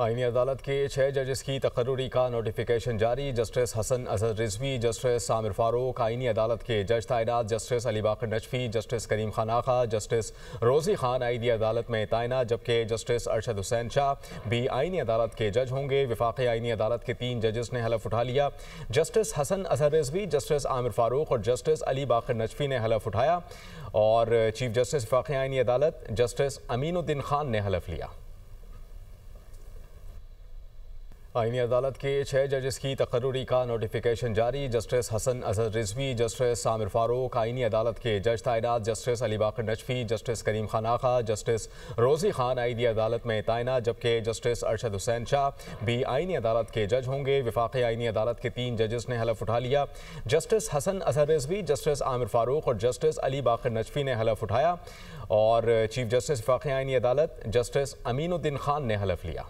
आईनी अदालत के 6 जजेस की तकर्रुरी का नोटिफिकेशन जारी। Justice Hasan Azhar Rizvi, justice Aamir Farooq. आईनी अदालत के जज तैनात justice Ali Baqar Najafi, justice Karim Khan Akha, justice रोजी खान आईनी अदालत में तैनात, जबकि जस्टिस अरशद हुसैन शाह भी आईनी अदालत के जज होंगे। विफाकी आईनी अदालत के 3 जजेस ने हलफ उठा लिया। जस्टिस हसन अजहर रिजवी, जस्टिस आमिर फारूक और जस्टिस अली बाकर नजफी ने हलफ उठाया और चीफ जस्टिस विफाकी आईनी अदालत जस्टिस अमीनुद्दीन खान ने हलफ लिया। आईनी अदालत के 6 जजेस की तकर्रुरी का नोटिफिकेशन जारी। Justice Hasan Azhar Rizvi, justice Aamir Farooq. आईनी अदालत के जज तैनात justice Ali Baqar Najafi, justice Karim Khan Akha, justice रोजी खान आईनी अदालत में तैनात, जबकि जस्टिस अरशद हुसैन शाह भी आईनी अदालत के जज होंगे। विफाकी आईनी अदालत के 3 जजेस ने हलफ उठा लिया। जस्टिस हसन अजहर रिजवी, जस्टिस आमिर फारूक और जस्टिस अली बाकर नजफी ने हलफ उठाया और चीफ जस्टिस विफाकी आईनी अदालत जस्टिस अमीनुद्दीन खान ने हलफ लिया।